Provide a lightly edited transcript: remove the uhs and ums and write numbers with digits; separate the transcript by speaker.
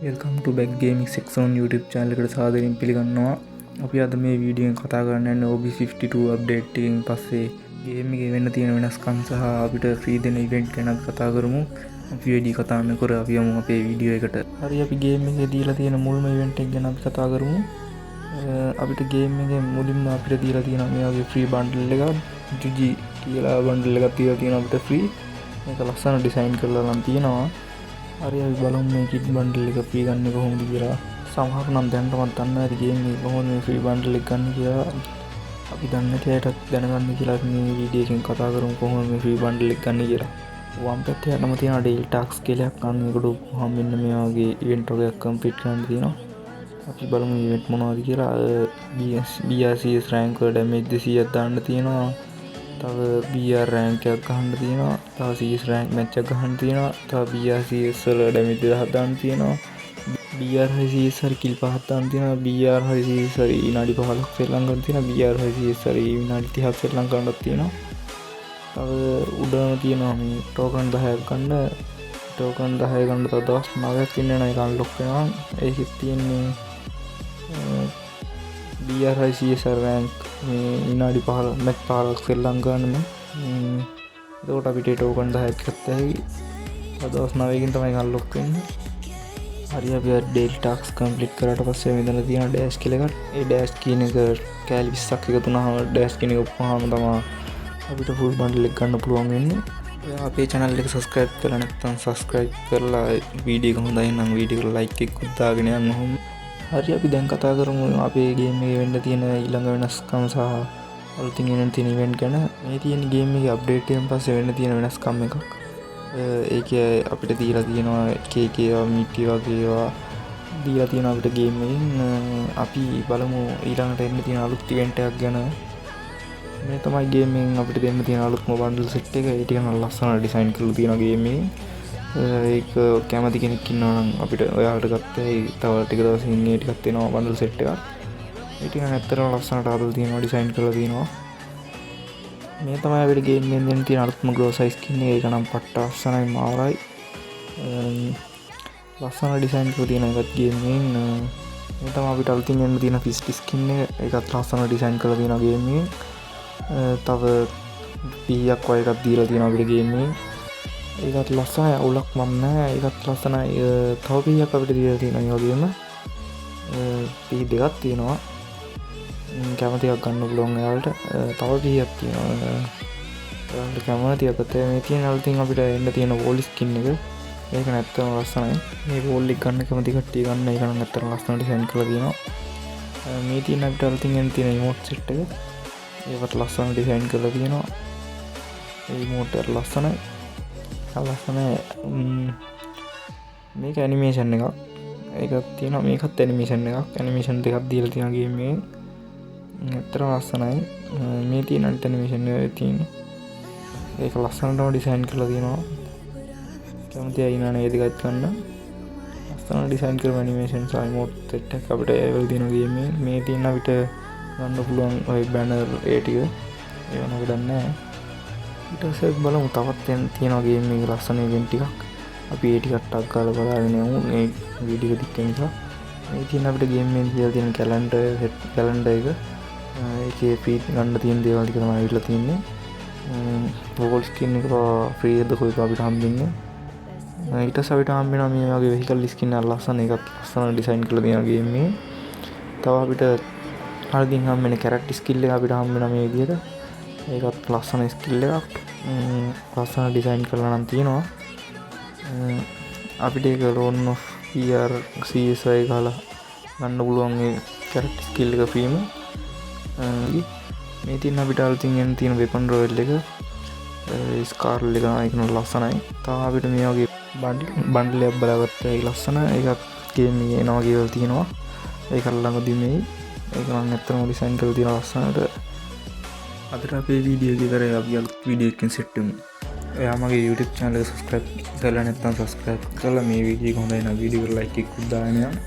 Speaker 1: Welcome to back gaming section YouTube channel එකට සාදරයෙන් පිළිගන්නවා. අපි අද මේ වීඩියෝ එකෙන් කතා කරන්න යන්නේ OB52 අප්ඩේට් එකෙන් පස්සේ ගේම් එකේ වෙන්න තියෙන වෙනස්කම් සහ අපිට ෆ්‍රී දෙන ඉවෙන්ට් ගැන අපි කතා කරමු. අපි වැඩි කතා නොකර අපි යමු අපේ වීඩියෝ එකට. හරි අපි ගේම් එකේ දීලා තියෙන මුල්ම ඉවෙන්ට් එක ගැන අපි කතා කරමු. අපිට ගේම් එකේ මුලින්ම අපිට දීලා තියෙන මේ වගේ ෆ්‍රී බන්ඩල් එකක් ජුජි කියලා බන්ඩල් එකක් දීලා තියෙනවා අපිට ෆ්‍රී. මේක ලස්සන ඩිසයින් කරලා නම් තියෙනවා. හරි අපි බලමු මේ කිට් බන්ඩල් එක ෆ්‍රී ගන්න කොහොමද කියලා. සමහර නම් දැනටමත් දන්නවා ඇති ගේම් එක කොහොමද මේ ෆ්‍රී බන්ඩල් එක ගන්න කියලා. අපි දන්නේ නැති අයටත් දැනගන්න කියලා අපි මේ වීඩියෝ එකෙන් කතා කරමු කොහොමද මේ ෆ්‍රී බන්ඩල් එක ගන්න කියලා. වම් පැත්තේ යටම තියෙන ඩේල් ටාක්ස් කියලා එකක් අන්න ඒකට උපුවාම මෙන්න මේ වගේ ඉවෙන්ට් එකක් කම්ප්ලීට් කරන්න තියෙනවා. අපි බලමු ඉවෙන්ට් මොනවද කියලා. BRCS රෑන්ක් වල ඩැමේජ් 200ක් දාන්න තියෙනවා. තව BR රෑන්ක් එකක් ගහන්න තියෙනවා. තව CS රෑන්ක් මැච් එකක් ගහන්න තියෙනවා. තව BRCS වල ඩැමේජ් 2000ක් දාන්න තියෙනවා. BR හරි CS හරි කිල් 5ක් දාන්න තියෙනවා. BR හරි CS හරි විනාඩි 15ක් ශ්‍රී ලංකාවට තියෙනවා. BR හරි CS හරි විනාඩි 30ක් ශ්‍රී ලංකාවට තියෙනවා. තව උඩම තියෙනවා මේ ටෝකන් 10ක් ගන්න. ටෝකන් 10 ගන්න තව දවස් 9ක් ඉන්න යනවා ඒක අන්ලොක් වෙනවා. ඒකෙත් තියෙන්නේ BR හරි CS රෑන්ක් මේ විනාඩි 15 මැච් 15ක් ශ්‍රී ලංකාවටම එතකොට අපිට ටෝකන් 10ක් ගත්ත හැකි. දවස් 9කින් තමයි අන්ලොක් වෙන්නේ. හරි අපි ඩේල් ටාස්ක් කම්ප්ලීට් කරාට පස්සේ මෙතන තියෙන ඩෑෂ් කියලා එකක්. ඒ ඩෑෂ් කියන එක කෑලි 20ක් එකතු වුණාම ඩෑෂ් කියන එක උපුවාම තමයි අපිට ෆුල් බන්ඩල් එක ගන්න පුළුවන් වෙන්නේ. ඔයා අපේ channel එක subscribe කරලා නැත්නම් subscribe කරලා වීඩියෝ එක හොඳයි නම් වීඩියෝ එකට like එකක් දාගෙන යන්න ඕන. හරි අපි දැන් කතා කරමු අපේ ගේම් එකේ වෙන්න තියෙන ඊළඟ වෙනස්කම් සහ අලුතින් එන තියෙන ඉවෙන්ට් ගැන. මේ තියෙන ගේම් එකේ අප්ඩේට් එකෙන් පස්සේ වෙන්න තියෙන වෙනස්කම් එකක්. ඒකේ අපිට දීලා තියෙනවා KK මිටි වගේ ඒවා දීලා තියෙනවා අපිට ගේම් එකෙන්. අපි බලමු ඊළඟට එන්න තියෙන අලුත් ඉවෙන්ට් එකක් ගැන. මේ තමයි ගේම් එකෙන් අපිට දෙන්න තියෙන අලුත්ම බන්ඩල් සෙට් එක. ඒක ටිකක් ලස්සන ඩිසයින් කරලා තියෙනවා ගේම් එකේ. ඒක කැමති කෙනෙක් ඉන්නවා නම් අපිට ඔයාලට ගත්තේ තව ටික දවසකින් මේ ටිකක් දෙනවා බන්ඩල් සෙට් එකක්. ඒ ටික ඇත්තටම ලස්සනට හදලා තියෙනවා ඩිසයින් කරලා තියෙනවා. මේ තමයි අපිට ගේම් එකෙන් දෙන්න තියෙන අලුත්ම ග්ලෝ සයිස් ස්කින් එක. ඒක නම් පට්ට ලස්සනයි මාරයි. ලස්සන ඩිසයින් කරලා තියෙන එකත් ගේම් එකෙන්. මේ තමයි අපිට අලුතින් එන්න තියෙන ෆිස්ට් ස්කින් එක. ඒකත් ලස්සන ඩිසයින් කරලා තියෙනවා ගේම් එකෙන්. තව පීයක් වගේ එකක් දීලා තියෙනවා අපිට ගේම් එකෙන්. ඒකත් ලස්සනයි අවුලක් මම නැහැ. ඒකත් ලස්සනයි. තව පීයක් අපිට දීලා තියෙනවා ඒ වගේම. පී දෙකක් තියෙනවා. කැමති එකක් ගන්න පුළුවන් එයාලට. තව පීයක් තියෙනවා. එයාලට කැමති එකක් මේ තියෙන අලුතින් අපිට එන්න තියෙන වෝල් ස්කින් එක. ඒක නැත්තම ලස්සනයි. මේ වෝල් එක ගන්න කැමති කට්ටිය ගන්න. ඒක නම් නැත්තම ලස්සන ඩිසයින් කරලා තියෙනවා. මේ තියෙන අපිට අලුතින් එන්න තියෙන ඉමෝට් සෙට් එක. ඒකට ලස්සන ඩිසයින් කරලා තියෙනවා. ඒ ඉමෝට් එක ලස්සනයි. මේක ඇනිමේෂන් එකක්. ඒකත් තියෙනවා. මේකත් ඇනිමේෂන් එකක්. ඇනිමේෂන් දෙකක් දීලා තියෙනවා ගේම් එකේ. ඇත්තටම ලස්සනයි. මේ තියෙන අනිත් ඇනිමේෂන් එක තියෙනවා. ඒක ලස්සනටම ඩිසයින් කරලා තියෙනවා. කැමති අය ඉන්නා නේද ඒකත් ගන්න. ලස්සන ඩිසයින් කරපු ඇනිමේෂන් සහ ඉමෝට් සෙට් එක අපිට ඒවල තියෙනවා ගේම් එකේ. මේ තියෙන අපිට ගන්න පුළුවන් ඔය බැනර් ඒ ටික. ඒව නම් ගන්න නැහැ. ඊට පස්සේ බලමු තවත් තියෙනවා ගේම් එකේ ලස්සන ඉවෙන්ට් ටිකක්. අපි ඒ ටිකක් ටක් ගාලා බලාගෙන යමු මේ වීඩියෝ එක දික් වෙන නිසා. මේ තියෙන අපිට ගේම් එකේ කියලා තියෙන කැලෙන්ඩර් එක. ඒකේ ෆ්‍රී ගන්න තියෙන දේවල් ටික තමයි අවිල්ලා තියෙන්නේ. වෝල් ස්කින් එක ෆ්‍රී එකද කොයික අපිට හම්බෙන්නේ. ඊට පස්සේ අපිට හම්බෙනවා මේ වගේ වෙහිකල් ස්කින් එක ලස්සන එකක් ලස්සන ඩිසයින් කරලා තියෙන ගේම් එකේ. තව අපිට අලුතින් හම්බෙන කැරක්ටර් ස්කිල් එක අපිට හම්බෙනවා මේ විදිහට. ඒකත් ලස්සන ස්කිල් එකක්. ලස්සන ඩිසයින් කරලා නම් තියෙනවා. අපිට ඒක ලෝන් ඔෆ් PR CSI ගහලා ගන්න පුළුවන් ඒ කැරක්ටර් ස්කිල් එක ෆ්‍රීම. මේ තියෙන අපිට අලුතින් එන්න තියෙන වෙපන් රොයල් එක. ස්කාර්ල් එක ඒක නම් ලස්සනයි. තව අපිට මේ වගේ බන්ඩල් එකක් බලාගත්තා. ඒක ලස්සන. ඒකත් ගේම් එකේ එනවා කියලා තියෙනවා. ඒක ළඟදී මේ ඒක නම් ඇත්තටම ඩිසයින් කරලා තියෙන ලස්සනට. අදට අපේ වීඩියෝ එක ඉවරයි. අපි අලුත් වීඩියෝ එකකින් සෙට් වෙමු. ඔයා මගේ YouTube channel එක subscribe කරලා නැත්නම් subscribe කරලා මේ වීඩියෝ එක හොඳයි නම් වීඩියෝ එකට like එකක් දාන්න.